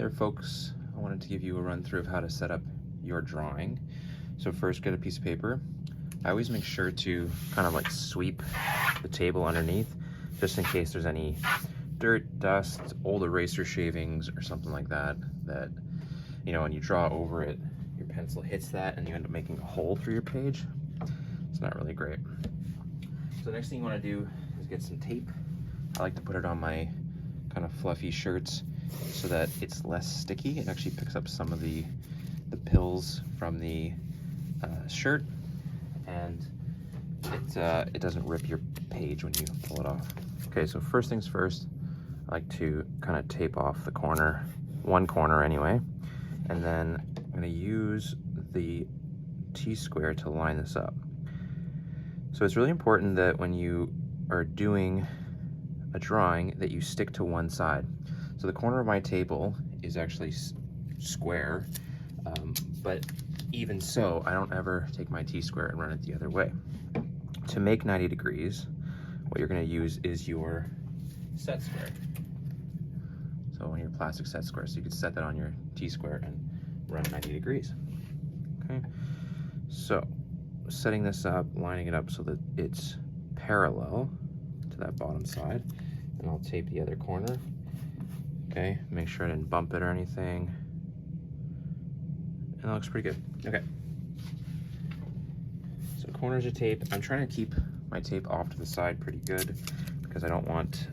there, folks. I wanted to give you a run through of how to set up your drawing. So first, get a piece of paper. I always make sure to kind of like sweep the table underneath, just in case there's any dirt, dust, old eraser shavings, or something like that, you know, when you draw over it, your pencil hits that and you end up making a hole through your page. It's not really great. So the next thing you want to do is get some tape. I like to put it on my kind of fluffy shirts so that it's less sticky. It actually picks up some of the pills from the shirt, and it doesn't rip your page when you pull it off. Okay, so first things first, I like to kind of tape off the corner, one corner anyway, and then I'm going to use the T-square to line this up. So it's really important that when you are doing a drawing that you stick to one side. So the corner of my table is actually square, but even so, I don't ever take my T-square and run it the other way. To make 90 degrees, what you're going to use is your set square. So your plastic set square. So you can set that on your T-square and run 90 degrees. Okay. So setting this up, lining it up so that it's parallel to that bottom side, and I'll tape the other corner. Okay, make sure I didn't bump it or anything. And that looks pretty good. Okay. So corners are taped. I'm trying to keep my tape off to the side pretty good because I don't want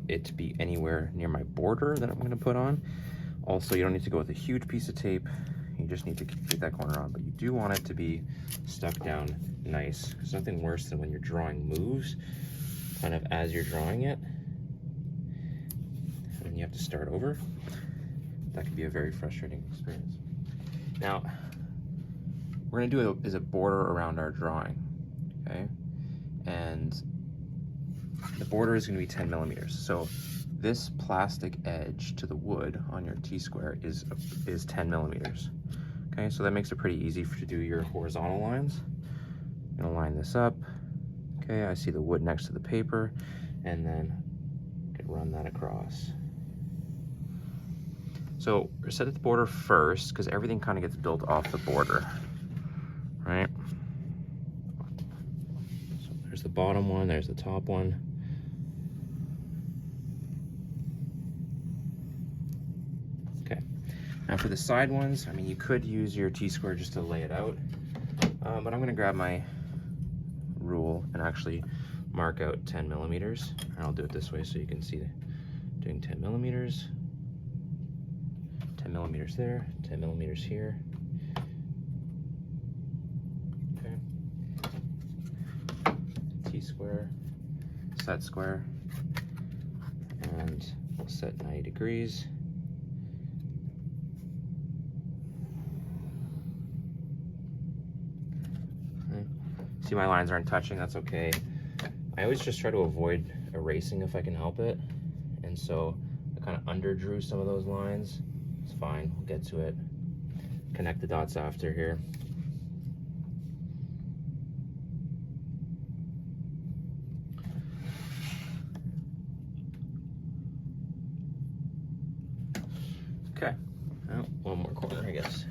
it to be anywhere near my border that I'm going to put on. Also, you don't need to go with a huge piece of tape. You just need to get that corner on, but you do want it to be stuck down nice. There's nothing worse than when your drawing moves kind of as you're drawing it, and you have to start over. That can be a very frustrating experience. Now, we're gonna do a border around our drawing, okay? And the border is gonna be 10 millimeters. So this plastic edge to the wood on your T-square is 10 millimeters. Okay, so that makes it pretty easy to do your horizontal lines. I'm gonna line this up. Okay, I see the wood next to the paper, and then I can run that across. So set at the border first, because everything kind of gets built off the border, right? So there's the bottom one, there's the top one. Okay, now for the side ones, I mean, you could use your T-square just to lay it out, but I'm gonna grab my rule and actually mark out 10 millimeters. And I'll do it this way so you can see doing 10 millimeters. 10 millimeters there, 10 millimeters here. Okay. T-square, set square, and we'll set 90 degrees. Okay. See, my lines aren't touching, that's okay. I always just try to avoid erasing if I can help it. And so I kind of underdrew some of those lines. It's fine, we'll get to it. Connect the dots after here. Okay, well, one more corner, I guess.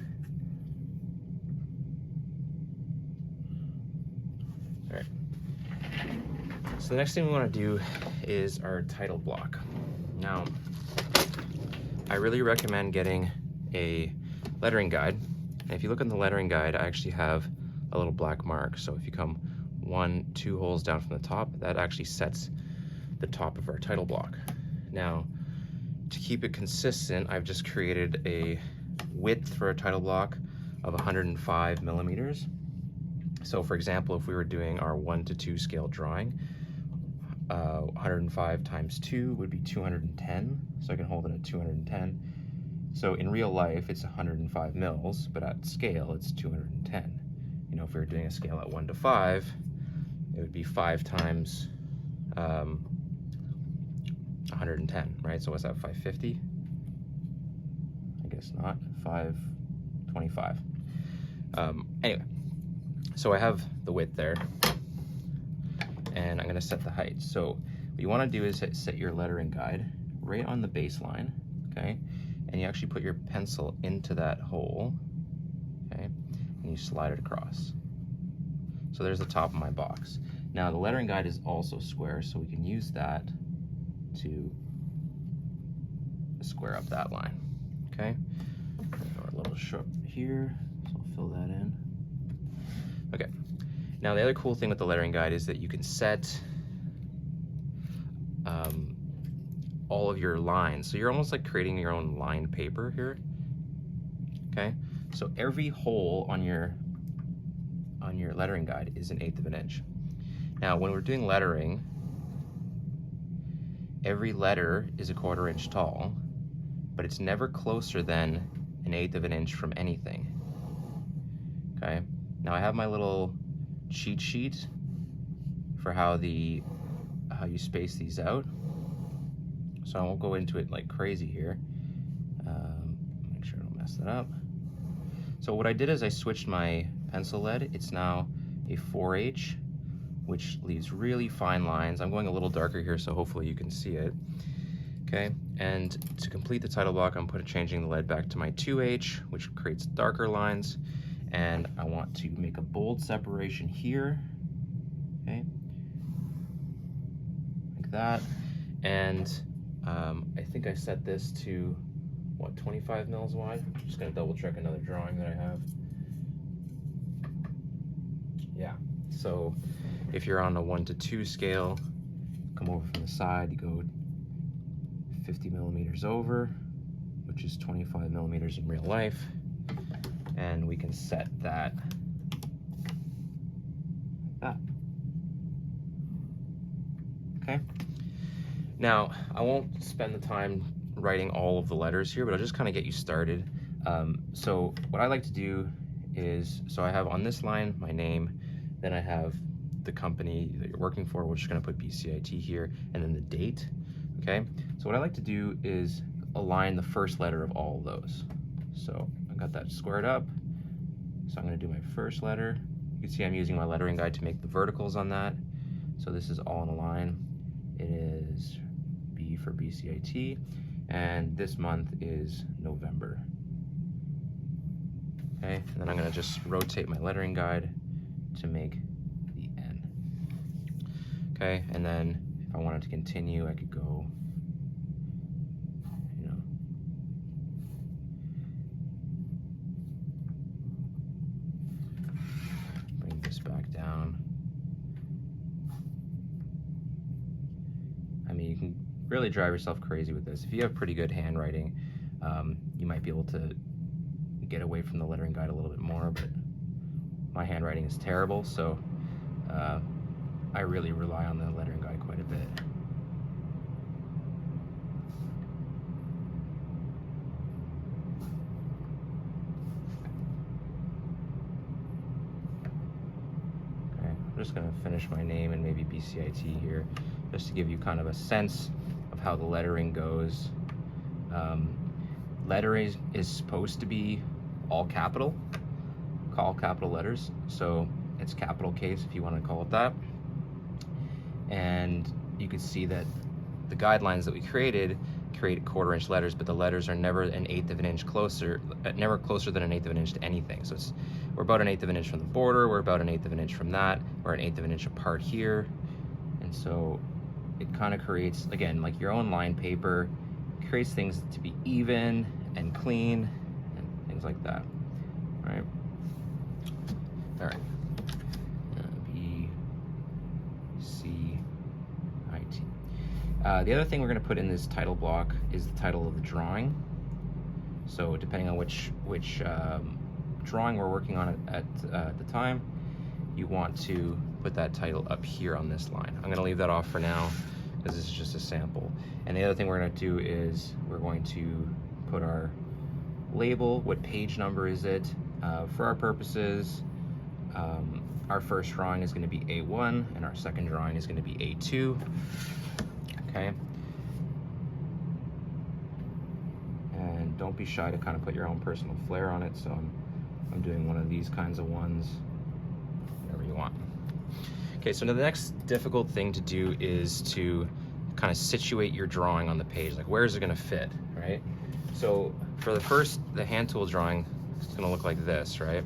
All right. So the next thing we want to do is our title block. Now, I really recommend getting a lettering guide. And if you look in the lettering guide, I actually have a little black mark. So if you come 1-2 holes down from the top, that actually sets the top of our title block. Now, to keep it consistent, I've just created a width for a title block of 105 millimeters. So for example, if we were doing our 1:2 scale drawing, 105 times 2 would be 210, so I can hold it at 210. So in real life, it's 105 mils, but at scale, it's 210. You know, if we were doing a scale at 1 to 5, it would be 5 times 110, right? So what's that, 550? I guess not, 525. Anyway, so I have the width there, and I'm gonna set the height. So what you wanna do is set your lettering guide right on the baseline, okay? and you actually put your pencil into that hole, okay, and you slide it across. So there's the top of my box. Now the lettering guide is also square, so we can use that to square up that line, okay? Our little strip here, so I'll fill that in. Okay, now the other cool thing with the lettering guide is that you can set all of your lines. So you're almost like creating your own line paper here, okay? So every hole on your lettering guide is 1/8 of an inch. Now when we're doing lettering, every letter is 1/4 inch tall, but it's never closer than 1/8 of an inch from anything, okay? Now I have my little cheat sheet for how you space these out, so I won't go into it like crazy here. Make sure I don't mess that up. So what I did is I switched my pencil lead. It's now a 4H, which leaves really fine lines. I'm going a little darker here, so hopefully you can see it. Okay, and to complete the title block, I'm changing the lead back to my 2H, which creates darker lines. And I want to make a bold separation here, okay, like that. And I think I set this to, what, 25 mils wide? I'm just gonna double check another drawing that I have. Yeah, so if you're on a 1:2 scale, come over from the side, you go 50 millimeters over, which is 25 millimeters in real life. And we can set that like that. Okay. Now, I won't spend the time writing all of the letters here, but I'll just kind of get you started. So what I like to do is, so I have on this line my name, then I have the company that you're working for, which is going to put BCIT here, and then the date. Okay. So what I like to do is align the first letter of all of those. So I got that squared up. So I'm going to do my first letter. You can see I'm using my lettering guide to make the verticals on that. So this is all in a line. It is B for BCIT, and this month is November. Okay, and then I'm going to just rotate my lettering guide to make the N. Okay, and then if I wanted to continue, I could go, bring this back down. I mean, you can really drive yourself crazy with this. If you have pretty good handwriting, you might be able to get away from the lettering guide a little bit more, but my handwriting is terrible, so I really rely on the lettering guide quite a bit. Okay, I'm just going to finish my name and maybe BCIT here, just to give you kind of a sense of how the lettering goes. Lettering is supposed to be all capital letters, so it's capital case if you want to call it that. And you can see that the guidelines that we create 1/4 inch letters, but the letters are never 1/8 of an inch closer, never closer than 1/8 of an inch to anything. So we're about 1/8 of an inch from the border, we're about 1/8 of an inch from that, we're 1/8 of an inch apart here. And so it kind of creates, again, like your own line paper, creates things to be even and clean and things like that, right? All right, BCIT. The other thing we're going to put in this title block is the title of the drawing. So depending on which drawing we're working on at the time, you want to put that title up here on this line. I'm going to leave that off for now because this is just a sample. And the other thing we're going to do is we're going to put our label, what page number is it. For our purposes, our first drawing is going to be A1 and our second drawing is going to be A2. Okay. And don't be shy to kind of put your own personal flair on it. So I'm doing one of these kinds of ones, whatever you want. Okay, so now the next difficult thing to do is to kind of situate your drawing on the page. Like, where is it going to fit, right? So for the hand tool drawing, it's gonna look like this, right?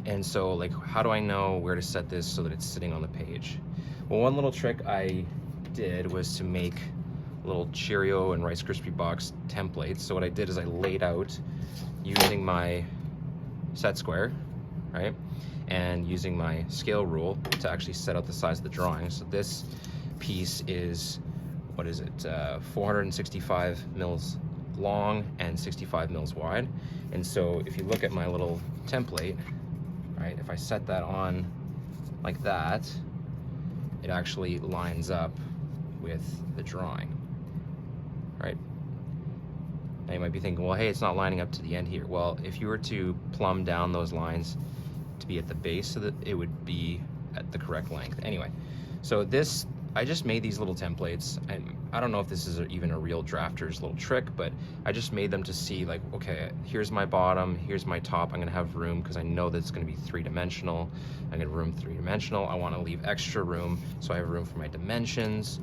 And so like, how do I know where to set this so that it's sitting on the page? Well, one little trick I did was to make little Cheerio and Rice Krispie box templates. So what I did is I laid out using my set square, right? And using my scale rule to actually set out the size of the drawing. So this piece is, what is it? 465 mils long and 65 mils wide. And so if you look at my little template, right, if I set that on like that, it actually lines up with the drawing, right? Now you might be thinking, well, hey, it's not lining up to the end here. Well, if you were to plumb down those lines to be at the base so that it would be at the correct length. Anyway, so this, I just made these little templates. I don't know if this is even a real drafter's little trick, but I just made them to see like, okay, here's my bottom, here's my top. I'm gonna have room because I know that it's gonna be 3-dimensional. I'm gonna room 3-dimensional. I wanna leave extra room so I have room for my dimensions.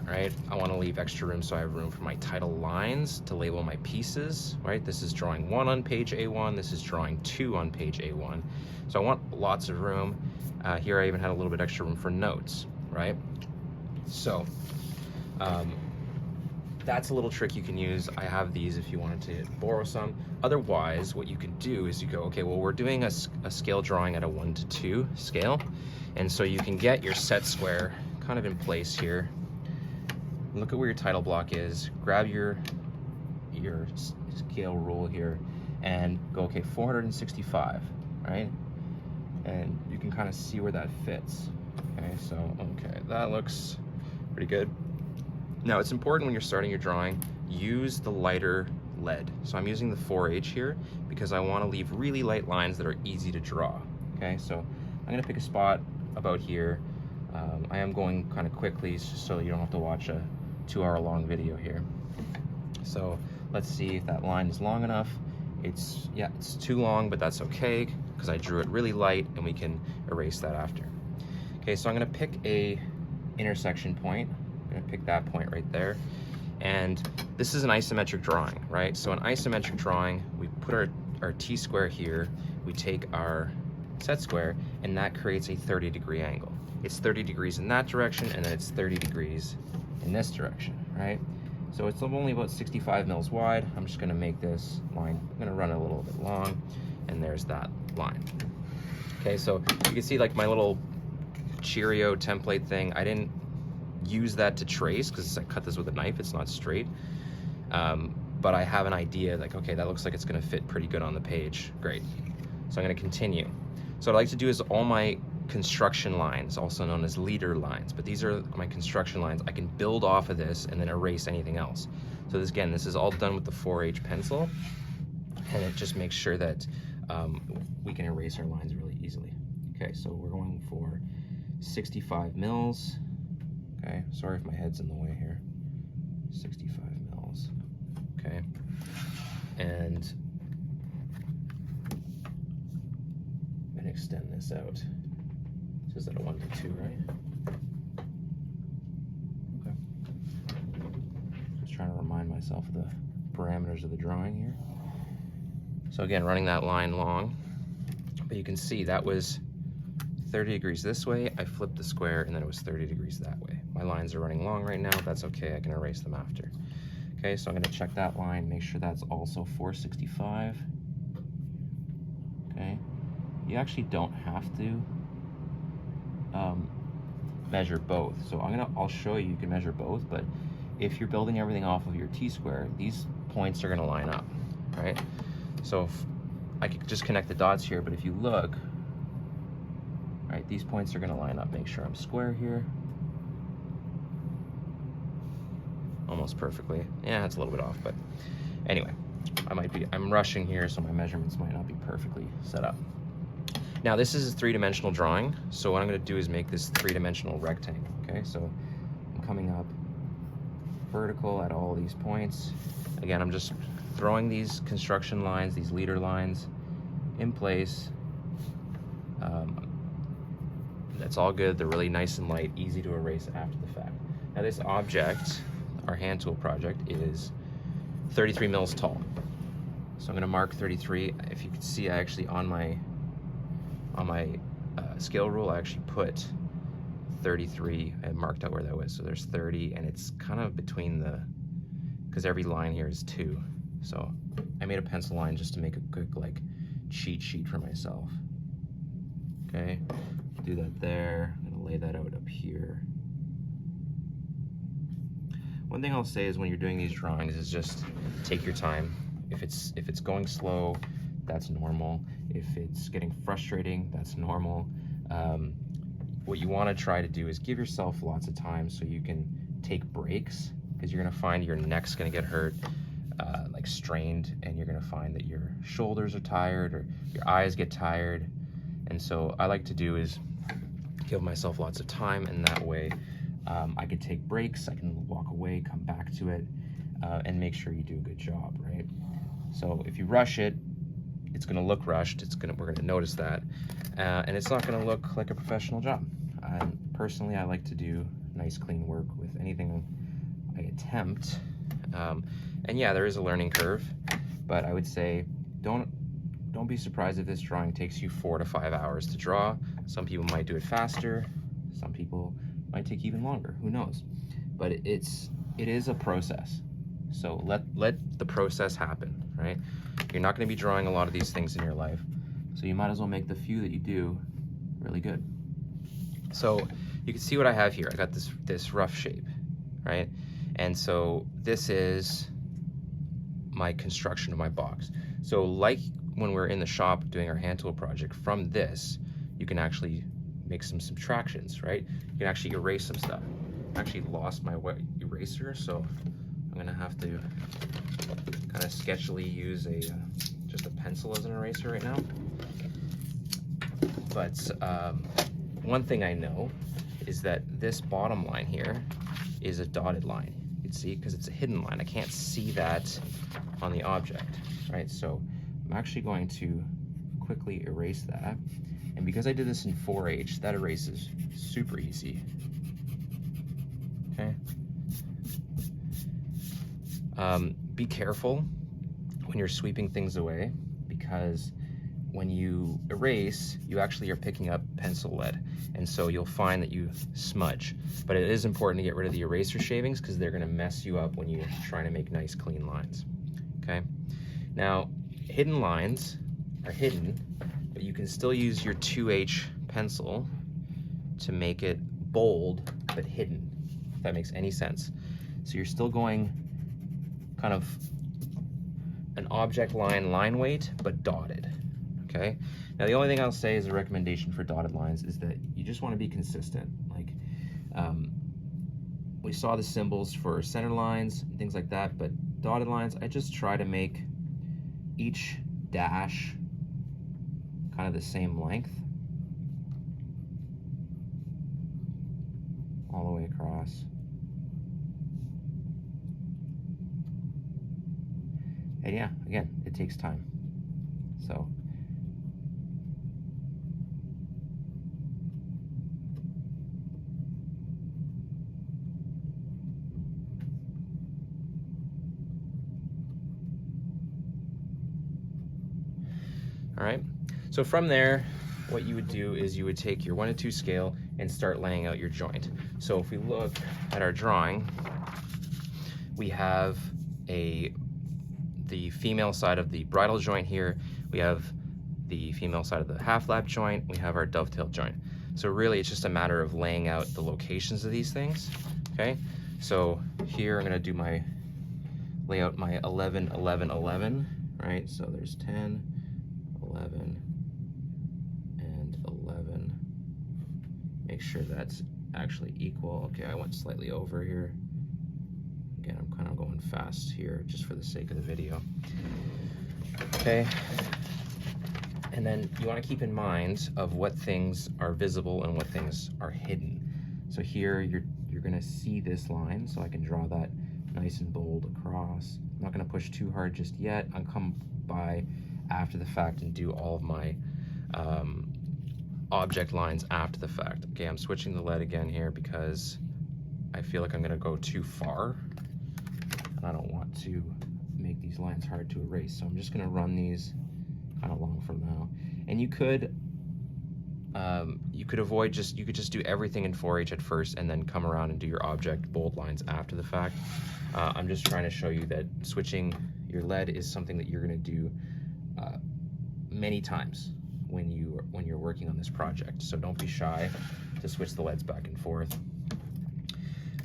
All right, I wanna leave extra room so I have room for my title lines to label my pieces, right? This is drawing 1 on page A1, this is drawing 2 on page A1. So I want lots of room. Here I even had a little bit extra room for notes, right? So that's a little trick you can use. I have these if you wanted to borrow some. Otherwise, what you can do is you go, okay, well, we're doing a scale drawing at a 1:2 scale. And so you can get your set square kind of in place here. Look at where your title block is, grab your scale rule here and go, okay, 465, right? And you can kind of see where that fits. Okay, so, okay, that looks pretty good. Now it's important when you're starting your drawing, use the lighter lead. So I'm using the 4H here because I want to leave really light lines that are easy to draw. Okay, so I'm gonna pick a spot about here. I am going kind of quickly just so you don't have to watch a 2-hour-long video here. So let's see if that line is long enough. It's too long, but that's okay because I drew it really light and we can erase that after. Okay, so I'm gonna pick a intersection point. I'm gonna pick that point right there. And this is an isometric drawing, right? So an isometric drawing, we put our T-square here, we take our set square, and that creates a 30-degree angle. It's 30 degrees in that direction, and then it's 30 degrees in this direction, right? So it's only about 65 mils wide. I'm just gonna make this line, I'm gonna run it a little bit long, and there's that line. Okay, so you can see like my little Cheerio template thing, I didn't use that to trace because I cut this with a knife, it's not straight. But I have an idea like, okay, that looks like it's gonna fit pretty good on the page. Great. So I'm gonna continue. So what I like to do is all my construction lines, also known as leader lines, but these are my construction lines. I can build off of this and then erase anything else. So this, again, this is all done with the 4H pencil, and it just makes sure that we can erase our lines really easily. Okay, so we're going for 65 mils. Okay, sorry if my head's in the way here. 65 mils. Okay, and I'm gonna extend this out. This is at a 1:2, right? Okay. Just trying to remind myself of the parameters of the drawing here. So again, running that line long, but you can see that was 30 degrees this way. I flipped the square and then it was 30 degrees that way. My lines are running long right now. That's okay, I can erase them after. Okay, so I'm gonna check that line, make sure that's also 465. Okay, you actually don't have to measure both. So I'll show you can measure both, but if you're building everything off of your T-square, these points are gonna line up, right? So if I could just connect the dots here, but if you look, right, these points are gonna line up. Make sure I'm square here. Almost perfectly. Yeah, it's a little bit off, but anyway, I'm rushing here, so my measurements might not be perfectly set up. Now this is a 3-dimensional drawing, so what I'm gonna do is make this 3-dimensional rectangle, okay? So I'm coming up vertical at all these points. Again, I'm just throwing these construction lines, these leader lines in place. That's all good. They're really nice and light, easy to erase after the fact. Now this object, our hand tool project, is 33 mils tall. So I'm gonna mark 33. If you can see, I actually on my scale rule, I actually put 33 and marked out where that was. So there's 30, and it's kind of between because every line here is 2. So I made a pencil line just to make a quick like cheat sheet for myself. Okay, do that there. I'm gonna lay that out up here. One thing I'll say is when you're doing these drawings is just take your time. If it's going slow, that's normal. If it's getting frustrating, that's normal. What you want to try to do is give yourself lots of time so you can take breaks, because you're going to find your neck's going to get hurt, like strained, and you're going to find that your shoulders are tired or your eyes get tired. And so I like to do is give myself lots of time, and that way I can take breaks, I can walk away, come back to it, and make sure you do a good job, right? So if you rush it, it's going to look rushed. We're going to notice that, and it's not going to look like a professional job. Personally, I like to do nice, clean work with anything I attempt. And yeah, there is a learning curve, but I would say don't be surprised if this drawing takes you 4 to 5 hours to draw. Some people might do it faster. Some people might take even longer. Who knows? But it is a process. So let the process happen, right? You're not going to be drawing a lot of these things in your life, so you might as well make the few that you do really good. So you can see what I have here. I got this rough shape, right? And so this is my construction of my box. So like when we're in the shop doing our hand tool project, from this you can actually make some subtractions, right? You can actually erase some stuff. I actually lost my wet eraser, so I'm gonna have to kind of sketchily use just a pencil as an eraser right now. But one thing I know is that this bottom line here is a dotted line. You can see, because it's a hidden line. I can't see that on the object, right? So I'm actually going to quickly erase that. And because I did this in 4H, that erases super easy. Okay. Be careful when you're sweeping things away, because when you erase, you actually are picking up pencil lead, and so you'll find that you smudge. But it is important to get rid of the eraser shavings, because they're going to mess you up when you're trying to make nice clean lines. Okay, now hidden lines are hidden, but you can still use your 2H pencil to make it bold but hidden, if that makes any sense. So you're still going kind of an object line weight, but dotted. Okay, now the only thing I'll say as a recommendation for dotted lines is that you just want to be consistent. Like we saw the symbols for center lines and things like that, but dotted lines, I just try to make each dash kind of the same length all the way across. And yeah, again, it takes time. So all right, so from there, what you would do is you would take your 1:2 scale and start laying out your joint. So if we look at our drawing, we have the female side of the bridle joint here, we have the female side of the half lap joint, we have our dovetail joint. So really it's just a matter of laying out the locations of these things. Okay, so here I'm going to lay out my 11, 11, 11, right? So there's 10, 11, and 11. Make sure that's actually equal. Okay, I went slightly over here. Again, I'm kind of going fast here just for the sake of the video. Okay, and then you want to keep in mind of what things are visible and what things are hidden. So here you're going to see this line, so I can draw that nice and bold across. I'm not going to push too hard just yet. I'll come by after the fact and do all of my object lines after the fact. Okay, I'm switching the lead again here because I feel like I'm going to go too far. I don't want to make these lines hard to erase. So I'm just gonna run these kind of long from now. And you could avoid you could just do everything in 4H at first and then come around and do your object bold lines after the fact. I'm just trying to show you that switching your lead is something that you're gonna do many times when you're working on this project. So don't be shy to switch the leads back and forth.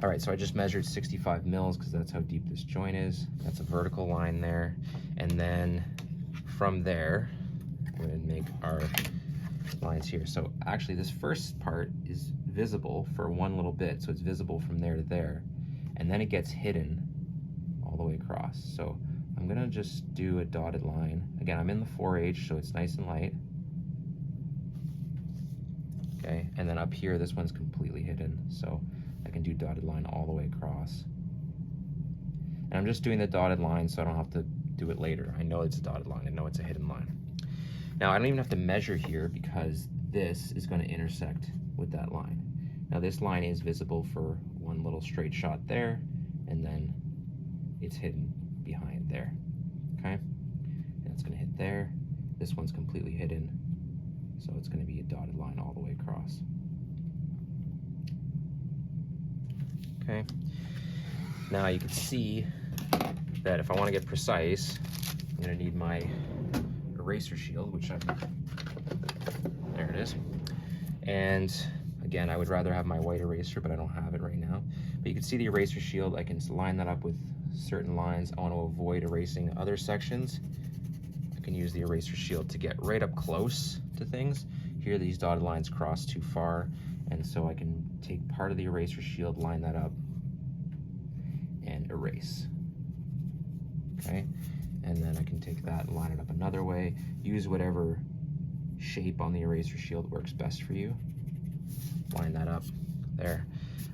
All right, so I just measured 65 mils because that's how deep this joint is. That's a vertical line there. And then from there, we're gonna make our lines here. So actually this first part is visible for one little bit. So it's visible from there to there. And then it gets hidden all the way across. So I'm gonna just do a dotted line. Again, I'm in the 4H, so it's nice and light. Okay, and then up here, this one's completely hidden. So I can do dotted line all the way across. And I'm just doing the dotted line so I don't have to do it later. I know it's a dotted line, I know it's a hidden line. Now I don't even have to measure here because this is going to intersect with that line. Now this line is visible for one little straight shot there, and then it's hidden behind there, okay? And it's going to hit there. This one's completely hidden, so it's going to be a dotted line all the way across. Okay, now you can see that if I want to get precise, I'm going to need my eraser shield, which there it is. And again, I would rather have my white eraser, but I don't have it right now. But you can see the eraser shield. I can line that up with certain lines. I want to avoid erasing other sections. I can use the eraser shield to get right up close to things. Here, these dotted lines cross too far, and so I can take part of the eraser shield, line that up, and erase. Okay, and then I can take that and line it up another way. Use whatever shape on the eraser shield works best for you. Line that up there.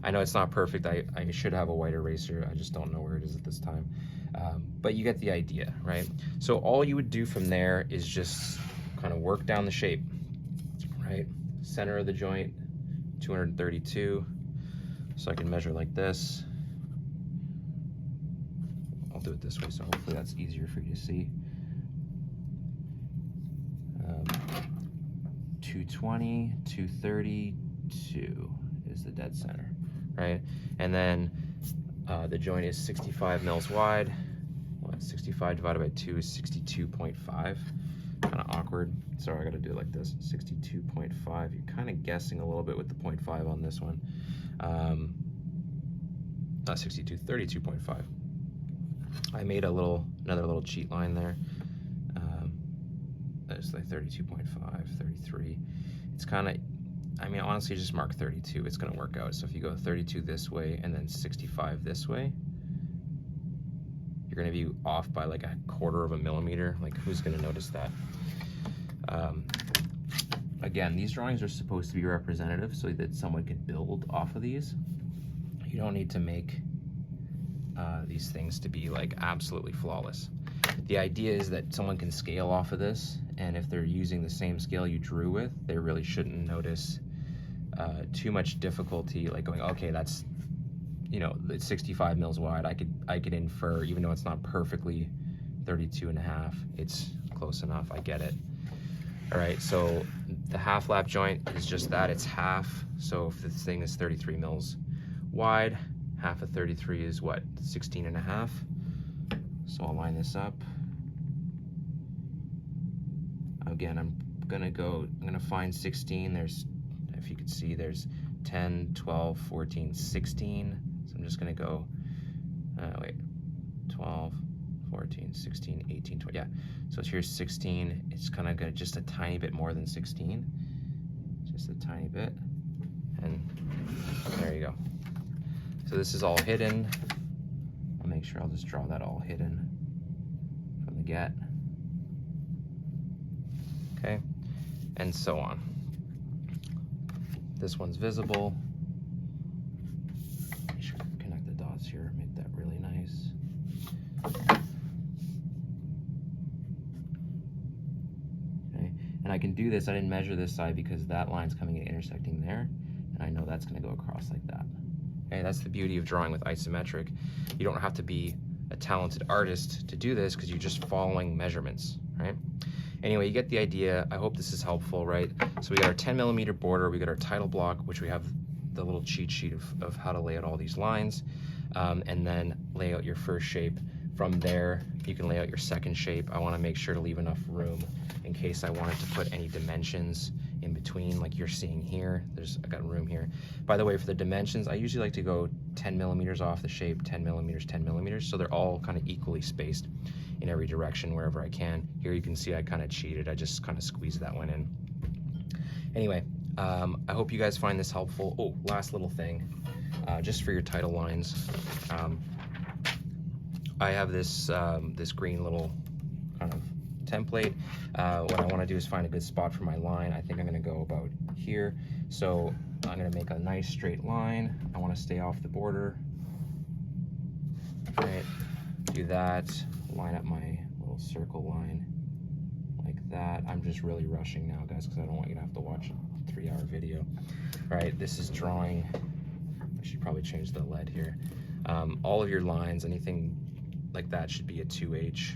I know it's not perfect. I should have a white eraser. I just don't know where it is at this time. But you get the idea, right? So all you would do from there is just kind of work down the shape, right? Center of the joint, 232. So I can measure like this. I'll do it this way, so hopefully that's easier for you to see. 220, 232 is the dead center, right? And then the joint is 65 mils wide. Well, 65 divided by 2 is 62.5. Kind of awkward. Sorry, I got to do it like this. 62.5. You're kind of guessing a little bit with the 0.5 on this one. Not 62, 32.5. I made another little cheat line there. It's like 32.5, 33. It's kind of, I mean, honestly, just mark 32. It's going to work out. So if you go 32 this way and then 65 this way, you're going to be off by like 1/4 of a millimeter. Like, who's going to notice that? Again, these drawings are supposed to be representative so that someone could build off of these. You don't need to make these things to be like absolutely flawless. The idea is that someone can scale off of this, and if they're using the same scale you drew with, they really shouldn't notice too much difficulty, like going, okay, that's, you know, it's 65 mils wide. I could infer, even though it's not perfectly 32.5, it's close enough. I get it. All right, so the half lap joint is just that, it's half. So if this thing is 33 mils wide, half of 33 is what, 16.5? So I'll line this up. Again, I'm gonna find 16. There's, if you could see, there's 10, 12, 14, 16. So I'm just gonna go, 12, 14, 16, 18, 20, yeah. So here's 16. It's kind of just a tiny bit more than 16. Just a tiny bit. And there you go. So this is all hidden. I'll make sure I'll just draw that all hidden from the get. Okay, and so on. This one's visible. Make sure to connect the dots here, make that really nice. Okay, and I can do this, I didn't measure this side because that line's coming and intersecting there, and I know that's gonna go across like that. Okay, that's the beauty of drawing with isometric. You don't have to be a talented artist to do this because you're just following measurements, right? Anyway, you get the idea. I hope this is helpful, right? So we got our 10mm border, we got our title block, which we have the little cheat sheet of how to lay out all these lines, and then lay out your first shape. From there, you can lay out your second shape. I want to make sure to leave enough room in case I wanted to put any dimensions in between, like you're seeing here. I got room here. By the way, for the dimensions, I usually like to go 10mm off the shape, 10mm, 10mm, so they're all kind of equally spaced in every direction wherever I can. Here you can see I kind of cheated. I just kind of squeezed that one in. Anyway, I hope you guys find this helpful. Oh, last little thing, just for your title lines. I have this this green little kind of template. What I want to do is find a good spot for my line. I think I'm going to go about here. So I'm going to make a nice straight line. I want to stay off the border. Right. Do that. Line up my little circle line like that. I'm just really rushing now, guys, because I don't want you to have to watch a 3-hour video. All right. This is drawing. I should probably change the lead here. All of your lines, anything like that, should be a 2H.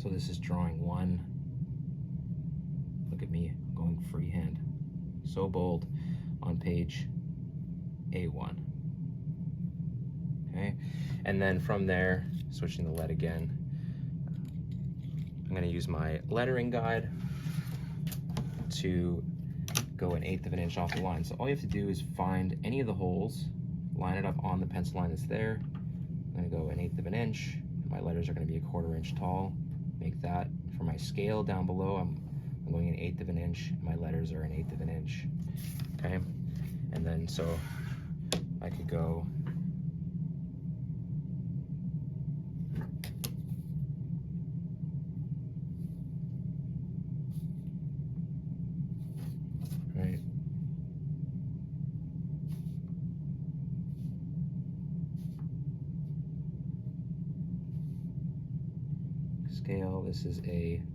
So this is drawing 1. Look at me going freehand, so bold, on page A1. Okay, and then from there, switching the lead again, I'm going to use my lettering guide to go 1/8 of an inch off the line. So all you have to do is find any of the holes, line it up on the pencil line that's there. I'm going to go 1/8 of an inch. My letters are going to be 1/4 inch tall. Make that. For my scale down below, I'm going 1/8 of an inch. My letters are 1/8 of an inch. Okay, and then so I could go right. Scale, this is a